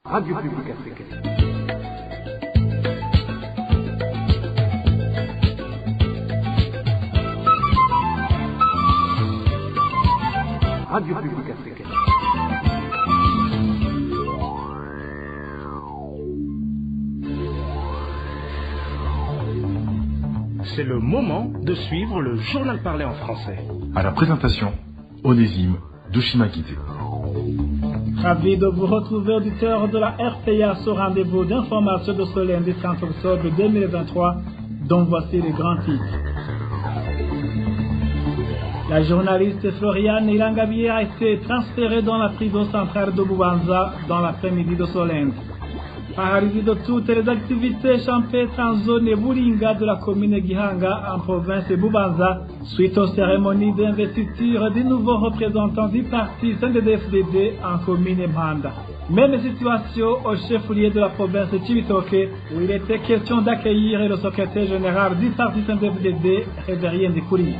Radio Publique Africaine. Radio Publique Africaine. C'est le moment de suivre le journal parlé en français. À la présentation, Onésime Douchimakité. Ravi de vous retrouver, auditeurs de la RPA, ce rendez-vous d'information de ce lundi 30 octobre 2023, dont voici les grands titres. La journaliste Floriane Ilangabié a été transférée dans la prison centrale de Bubanza dans l'après-midi de ce lundi. Paralysée de toutes les activités champêtres en zone Buringa de la commune Gihanga en province de Bubanza, suite aux cérémonies d'investiture des nouveaux représentants du parti CNDD-FDD en commune Manda. Même situation au chef-lieu de la province de Chibitoke, où il était question d'accueillir le secrétaire général du parti CNDD-FDD, Révérien Ndikuri.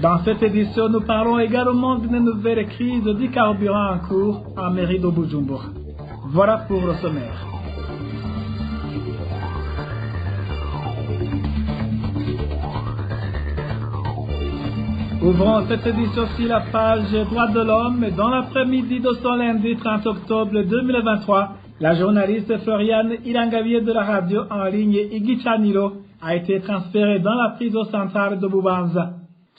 Dans cette édition, nous parlons également d'une nouvelle crise du carburant en cours en mairie de Bujumbura. Voilà pour le sommaire. Ouvrons cette édition sur la page Droits de l'homme. Dans l'après-midi de ce lundi 30 octobre 2023, la journaliste Floriane Ilangabié de la radio en ligne Igichaniro a été transférée dans la prison centrale de Bubanza.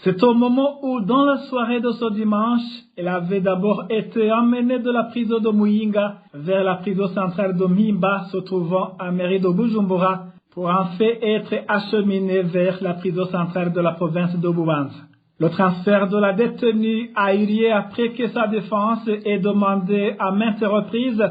C'est au moment où, dans la soirée de ce dimanche, elle avait d'abord été emmenée de la prison de Muyinga vers la prison centrale de Mimba, se trouvant à mairie de Bujumbura, pour en fait être acheminée vers la prison centrale de la province de Bubanza. Le transfert de la détenue a eu lieu après que sa défense ait demandé à maintes reprises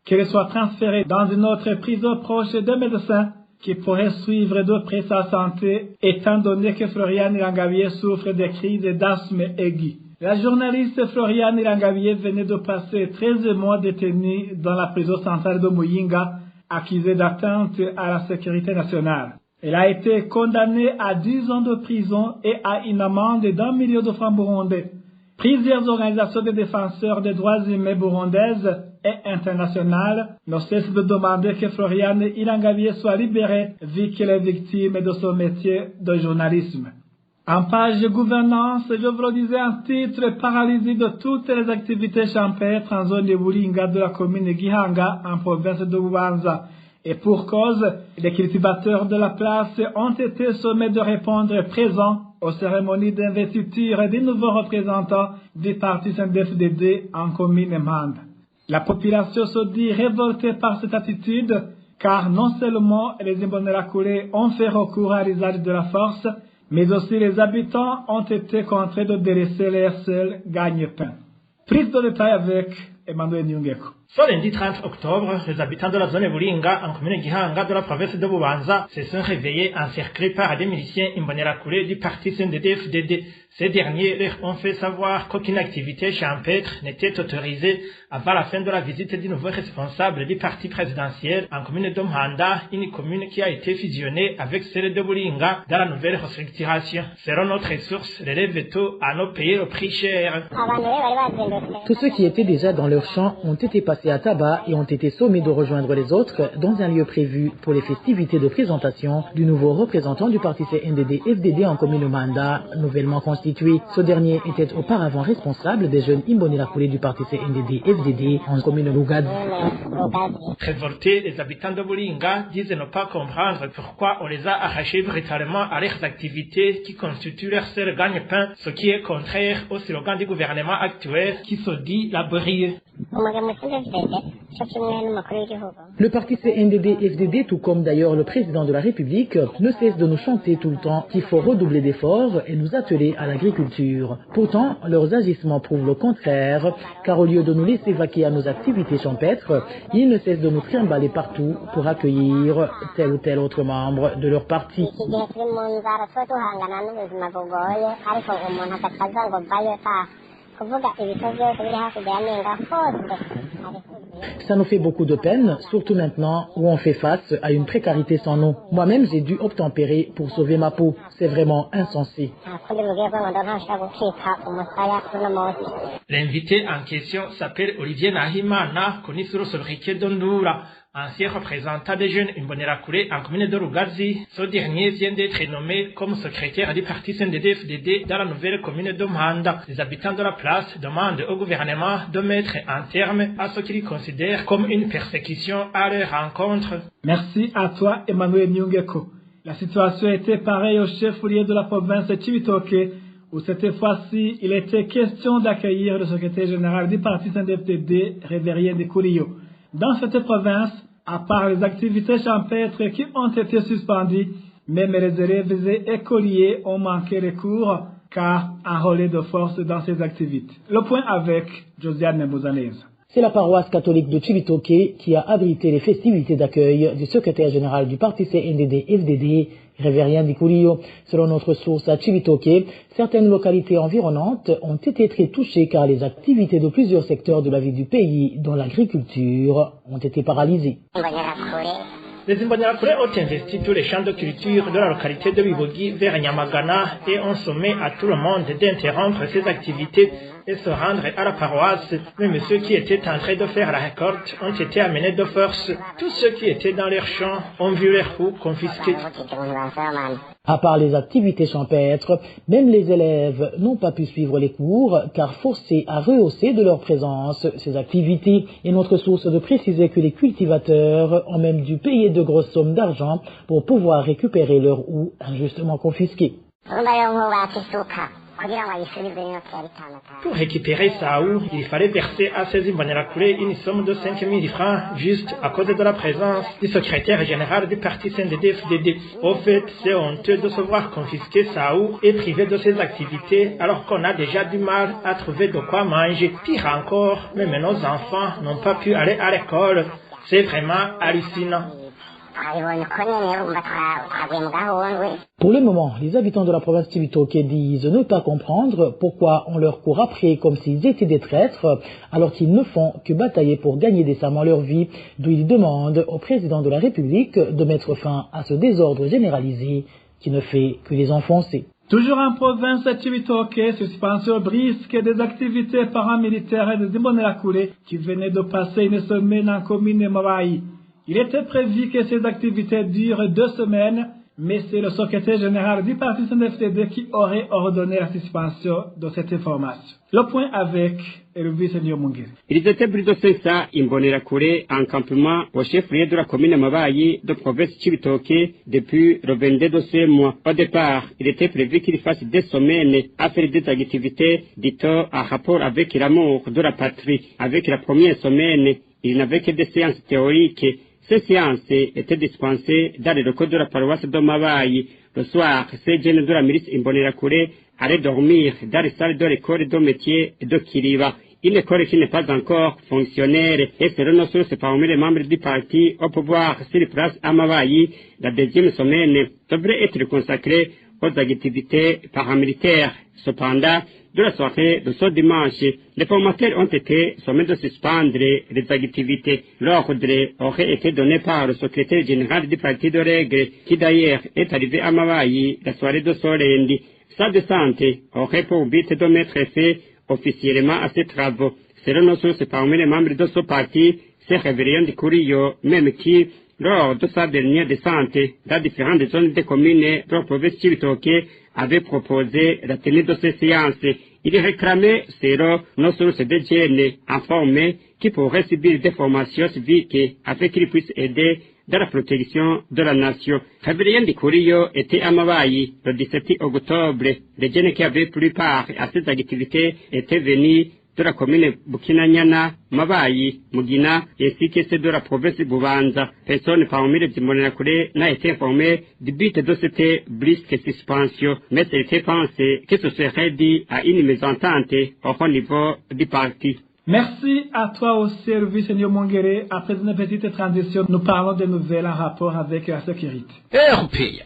qu'elle soit transférée dans une autre prison proche des médecins qui pourraient suivre de près sa santé, étant donné que Floriane Ilangabié souffre de crises d'asthme aigu. La journaliste Floriane Ilangabié venait de passer 13 mois détenue dans la prison centrale de Muyinga, accusée d'atteinte à la sécurité nationale. Elle a été condamnée à 10 ans de prison et à une amende d'1 million de francs burundais. Plusieurs organisations de défenseurs des droits humains burundaises et internationales ne cessent de demander que Floriane Ilangabié soit libérée vu qu'elle est victime de son métier de journalisme. En page gouvernance, je vous le disais en titre, paralysée de toutes les activités champêtres en zone de Buringa de la commune Gihanga en province de Bubanza. Et pour cause, les cultivateurs de la place ont été sommés de répondre présents aux cérémonies d'investiture des nouveaux représentants du parti CNDD-FDD en commune Manda. La population se dit révoltée par cette attitude, car non seulement les Imbonerakure ont fait recours à l'usage de la force, mais aussi les habitants ont été contraints de délaisser leur seul gagne-pain. Prise de détail avec Emmanuel Nyungeko. Ce lundi 30 octobre, les habitants de la zone Buringa, en commune Gihanga de la province de Bubanza, se sont réveillés encerclés par des miliciens Imbonerakure du parti CNDD-FDD. Ces derniers leur ont fait savoir qu'aucune activité champêtre n'était autorisée avant la fin de la visite du nouveau responsable du parti présidentiel en commune de Manda, une commune qui a été fusionnée avec celle de Buringa dans la nouvelle restructuration. Selon notre source, les végétaux en ont payé le prix cher. Tous ceux qui étaient déjà dans leur champ ont été passés à tabac et ont été sommés de rejoindre les autres dans un lieu prévu pour les festivités de présentation du nouveau représentant du parti CNDD-FDD en commune Manda, nouvellement constitué. Ce dernier était auparavant responsable des jeunes Imbonerakure du parti CNDD-FDD en commune Lugad. Révoltés, les habitants de Buringa disent ne pas comprendre pourquoi on les a arrachés brutalement à leurs activités qui constituent leur seul gagne-pain, ce qui est contraire au slogan du gouvernement actuel qui se dit laborieux. Le parti CNDD-FDD, tout comme d'ailleurs le président de la République, ne cesse de nous chanter tout le temps qu'il faut redoubler d'efforts et nous atteler à l'agriculture. Pourtant, leurs agissements prouvent le contraire, car au lieu de nous laisser vaquer à nos activités champêtres, ils ne cessent de nous trimballer partout pour accueillir tel ou tel autre membre de leur parti. Ça nous fait beaucoup de peine, surtout maintenant où on fait face à une précarité sans nom. Moi-même, j'ai dû obtempérer pour sauver ma peau. C'est vraiment insensé. L'invité en question s'appelle Olivier Nahimana, connu sur le sobriquet d'Ondura, ancien représentant des jeunes Imbonerakure en commune de Rugazi. Ce dernier vient d'être nommé comme secrétaire du parti CNDD-FDD dans la nouvelle commune de Mhanda. Les habitants de la place demandent au gouvernement de mettre un terme à ce qu'ils considèrent comme une persécution à leur rencontre. Merci à toi, Emmanuel Nyungeko. La situation était pareille au chef-lieu de la province de Cibitoke, où cette fois-ci, il était question d'accueillir le secrétaire général du parti CNDD-FDD, Révérien Ndikurio. Dans cette province, à part les activités champêtres qui ont été suspendues, même les élèves et écoliers ont manqué les cours car enrôlés de force dans ces activités. Le point avec Josiane Mbozaneza. C'est la paroisse catholique de Cibitoke qui a abrité les festivités d'accueil du secrétaire général du parti CNDD-FDD, Révérien Ndikurio. Selon notre source à Cibitoke, certaines localités environnantes ont été très touchées car les activités de plusieurs secteurs de la vie du pays, dont l'agriculture, ont été paralysées. Les Imbonerakure ont investi tous les champs de culture de la localité de Bibogi vers Nyamagana et ont sommé à tout le monde d'interrompre ces activités et se rendre à la paroisse. Même ceux qui étaient en train de faire la récolte ont été amenés de force. Tous ceux qui étaient dans leurs champs ont vu leurs roues confisquées. À part les activités champêtres, même les élèves n'ont pas pu suivre les cours car forcés à rehausser de leur présence ces activités. Et notre source de préciser que les cultivateurs ont même dû payer de grosses sommes d'argent pour pouvoir récupérer leurs roues injustement confisquées. Pour récupérer sa houe, il fallait verser à ces Imbonerakure une somme de 5 000 francs juste à cause de la présence du secrétaire général du parti CNDD-FDD. Au fait, c'est honteux de se voir confisquer sa houe et privé de ses activités alors qu'on a déjà du mal à trouver de quoi manger. Pire encore, même nos enfants n'ont pas pu aller à l'école. C'est vraiment hallucinant. Pour le moment, les habitants de la province de Cibitoke disent ne pas comprendre pourquoi on leur court après comme s'ils étaient des traîtres, alors qu'ils ne font que batailler pour gagner décemment leur vie, d'où ils demandent au président de la République de mettre fin à ce désordre généralisé qui ne fait que les enfoncer. Toujours en province de Cibitoke, suspension brisque des activités paramilitaires des Imbonerakure qui venaient de passer une semaine en commune de Mabayi. Il était prévu que ces activités durent 2 semaines, mais c'est le secrétaire général du parti CNDD-FDD qui aurait ordonné la suspension de cette information. Le point avec Elvis Nyomungere. Ils étaient plus de 500 Imbonerakure en campement au chef-lieu de la commune Mabayi de province Cibitoke depuis le 22 de ce mois. Au départ, il était prévu qu'ils fassent 2 semaines à faire des activités dites en rapport avec l'amour de la patrie. Avec la première semaine, il n'avait que des séances théoriques. Ces séances étaient dispensées dans les locaux de la paroisse de Mabayi. Le soir, ces jeunes de la milice Imbonerakure allaient dormir dans les salles de l'école de métier de Kiriba. Une école qui n'est pas encore fonctionnaire et selon nos sources parmi les membres du parti au pouvoir sur place à Mabayi, la 2e semaine devrait être consacrée aux activités paramilitaires. Cependant, de la soirée de ce dimanche, les formateurs ont été sommés de suspendre les activités. L'ordre aurait été donné par le secrétaire général du parti de règle, qui d'ailleurs est arrivé à Mabayi la soirée de ce lundi. Sa descente aurait pour but de mettre fin officiellement à ces travaux. Selon nos sources parmi les membres de ce parti, c'est Révérien Ndikurio, même qui, lors de sa dernière descente dans différentes zones des communes de la province de Cibitoke, avait proposé la tenue de ces séances. Il réclamait, selon nos sources de jeunes informés, qui pourraient subir des formations civiques afin qu'ils puissent aider dans la protection de la nation. Révérien Ndikurio était à Mabayi le 17 octobre. Les jeunes qui avaient pris part à ces activités étaient venus de la commune Bukinanyana, Mabayi, Mugina, ainsi que ceux de la province de Bubanza. Personne parmi les Imbonerakure n'a été informé du but de cette brusque suspension, mais il était pensé que ce serait dû à une mésentente au niveau du parti. Merci à toi aussi, service Nyomungere. Après une petite transition, nous parlons des nouvelles en rapport avec la sécurité. RPA.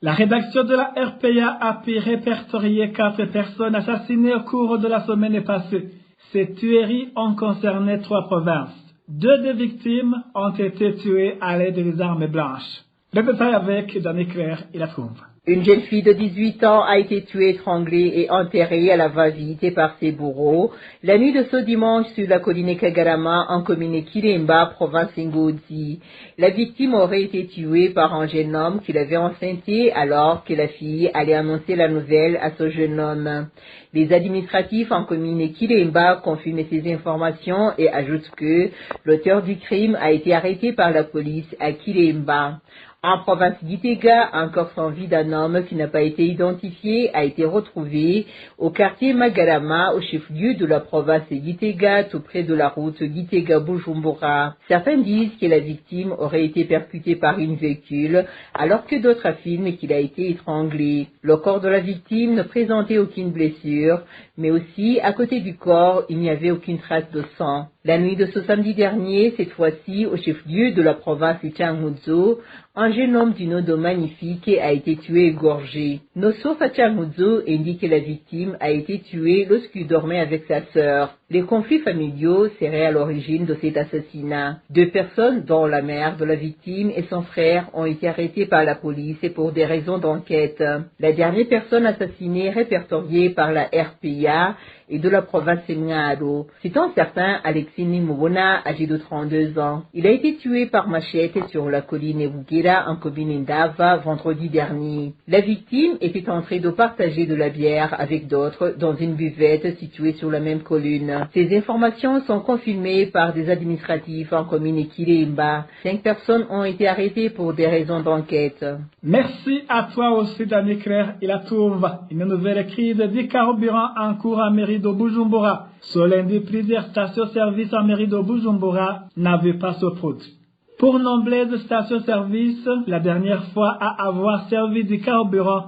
La rédaction de la RPA a pu répertorier 4 personnes assassinées au cours de la semaine passée. Ces tueries ont concerné 3 provinces. 2 des victimes ont été tuées à l'aide des armes blanches. Le détail avec Danny Claire et la trouve. Une jeune fille de 18 ans a été tuée, étranglée et enterrée à la va-vite par ses bourreaux la nuit de ce dimanche sur la colline Kagarama en commune Kiremba, province Ngozi. La victime aurait été tuée par un jeune homme qui l'avait enceinté alors que la fille allait annoncer la nouvelle à ce jeune homme. Les administratifs en commune Kiremba confirment ces informations et ajoutent que l'auteur du crime a été arrêté par la police à Kiremba. En province d'Itega, un corps sans vie d'un homme qui n'a pas été identifié a été retrouvé au quartier Magarama, au chef-lieu de la province d'Itega, tout près de la route d'Itega-Bujumbura. Certains disent que la victime aurait été percutée par une véhicule, alors que d'autres affirment qu'il a été étranglé. Le corps de la victime ne présentait aucune blessure, mais aussi, à côté du corps, il n'y avait aucune trace de sang. La nuit de ce samedi dernier, cette fois-ci au chef-lieu de la province de Changuzo, un jeune homme du nom de Magnifique a été tué et égorgé. Nos sources à Changuzo indiquent que la victime a été tuée lorsqu'il dormait avec sa sœur. Les conflits familiaux seraient à l'origine de cet assassinat. 2 personnes, dont la mère de la victime et son frère, ont été arrêtées par la police pour des raisons d'enquête. La dernière personne assassinée répertoriée par la RPA est de la province de Ngaro. C'est un certain Alexis Nimubona, âgé de 32 ans. Il a été tué par machette sur la colline Ebugera en commune Ndava vendredi dernier. La victime était en train de partager de la bière avec d'autres dans une buvette située sur la même colline. Ces informations sont confirmées par des administratifs en commune Kiremba. 5 personnes ont été arrêtées pour des raisons d'enquête. Merci à toi aussi, Danny Claire et la trouve. Une nouvelle crise du carburant en cours à mairie de Bujumbura. Ce lundi, plusieurs stations-service en mairie de Bujumbura n'avaient pas ce produit. Pour nombreuses stations-service, la dernière fois à avoir servi du carburant,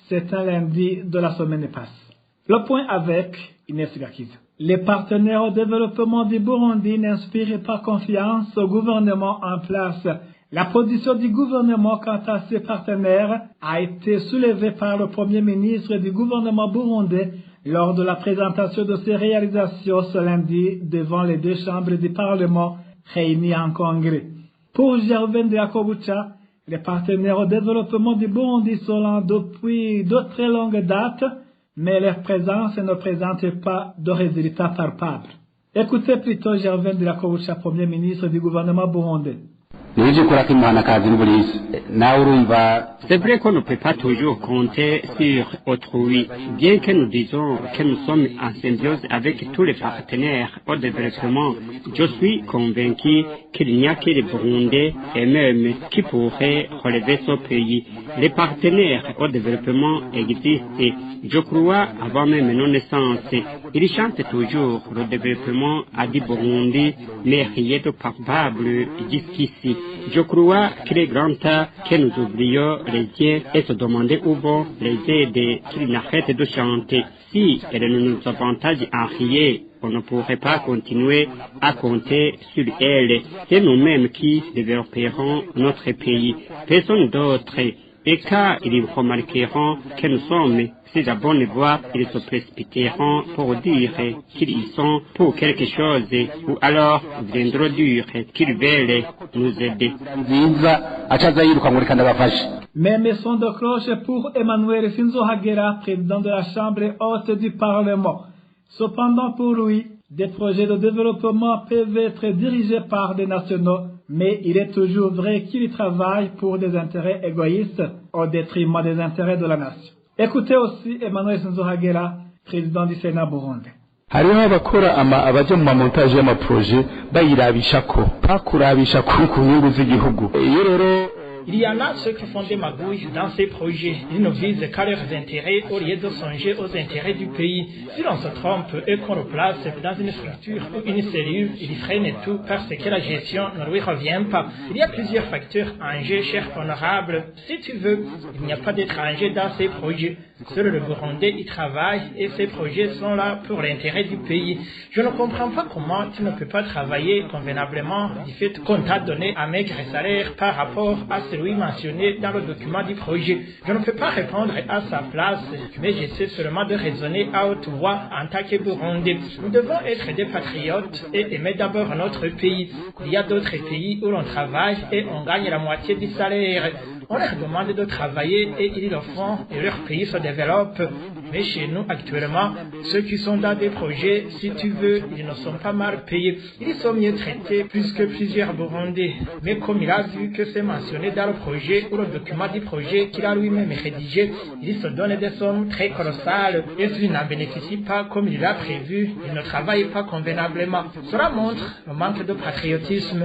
c'est un lundi de la semaine passée. Le point avec Inès Gakiza. Les partenaires au développement du Burundi n'inspirent pas confiance au gouvernement en place. La position du gouvernement quant à ses partenaires a été soulevée par le premier ministre du gouvernement burundais lors de la présentation de ses réalisations ce lundi devant les 2 chambres du Parlement réunies en congrès. Pour Gervais de Yakobucha, les partenaires au développement du Burundi sont là depuis de très longues dates, mais leur présence ne présente pas de résultats palpables. Écoutez plutôt Gervais de Yakobucha, premier ministre du gouvernement burundais. C'est vrai qu'on ne peut pas toujours compter sur autrui, bien que nous disons que nous sommes en symbiose avec tous les partenaires au développement. Je suis convaincu qu'il n'y a que les Burundais et même qui pourraient relever ce pays. Les partenaires au développement existent, je crois, avant même nos naissances. Ils chantent toujours le développement à du Burundi, mais rien de palpable jusqu'ici. Je crois qu'il est grand temps que nous oublions les yeux et se demander où vont les aides qu'ils n'arrêtent de chanter. Si elles ne nous avantagent en rien, on ne pourrait pas continuer à compter sur elles. C'est nous-mêmes qui développerons notre pays, personne d'autre. Et quand ils remarqueront que nous sommes sur la bonne voie, ils se précipiteront pour dire qu'ils y sont pour quelque chose, ou alors viendront dire qu'ils veulent nous aider. Même son de cloche pour Emmanuel Sinzohagera, président de la Chambre haute du Parlement. Cependant, pour lui, des projets de développement peuvent être dirigés par des nationaux, mais il est toujours vrai qu'ils travaillent pour des intérêts égoïstes au détriment des intérêts de la nation. Écoutez aussi Emmanuel Sinzohagera, président du Sénat burundais. hariho abakora abaje mu mamontage y'amaproje bayirabishako bakurabisha ku nyungu z'igihugu iyo rero Il y en a ceux qui font des magouilles dans ces projets. Ils ne visent qu'à leurs intérêts au lieu de songer aux intérêts du pays. Si l'on se trompe et qu'on le place dans une structure ou une cellule, il freine tout parce que la gestion ne lui revient pas. Il y a plusieurs facteurs en jeu, cher honorable. Si tu veux, il n'y a pas d'étrangers dans ces projets. Seul le Burundais y travaille et ces projets sont là pour l'intérêt du pays. Je ne comprends pas comment tu ne peux pas travailler convenablement du fait qu'on t'a donné un maigre salaire par rapport à celui mentionné dans le document du projet. Je ne peux pas répondre à sa place, mais j'essaie seulement de raisonner à haute voix en tant que Burundais. Nous devons être des patriotes et aimer d'abord notre pays. Il y a d'autres pays où l'on travaille et on gagne la moitié du salaire. On leur demande de travailler et ils le font et leur pays se développe. Mais chez nous actuellement, ceux qui sont dans des projets, si tu veux, ils ne sont pas mal payés. Ils sont mieux traités plus que plusieurs Burundais. Mais comme il a vu que c'est mentionné dans le projet ou le document du projet qu'il a lui-même rédigé, il se donne des sommes très colossales et s'il n'en bénéficie pas comme il l'a prévu, il ne travaille pas convenablement. Cela montre le manque de patriotisme.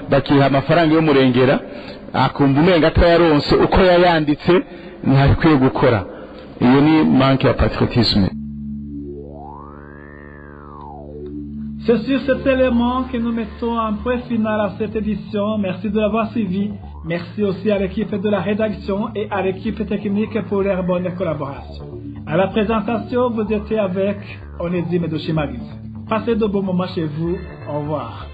bakiha amafaranga y'umurengera akumva umenga atayaronse uko yayanditse ntihakwiye gukora. Iyo ni manque ya patriotisme. C'est sur cet élément que nous mettons un point final à cette édition. Merci de l'avoir suivi. Merci aussi à l'équipe de la rédaction et à l'équipe technique pour leur bonne collaboration. À la présentation, vous étiez avec Onésime Doshimagize. Passez de bons moments chez vous. Au revoir.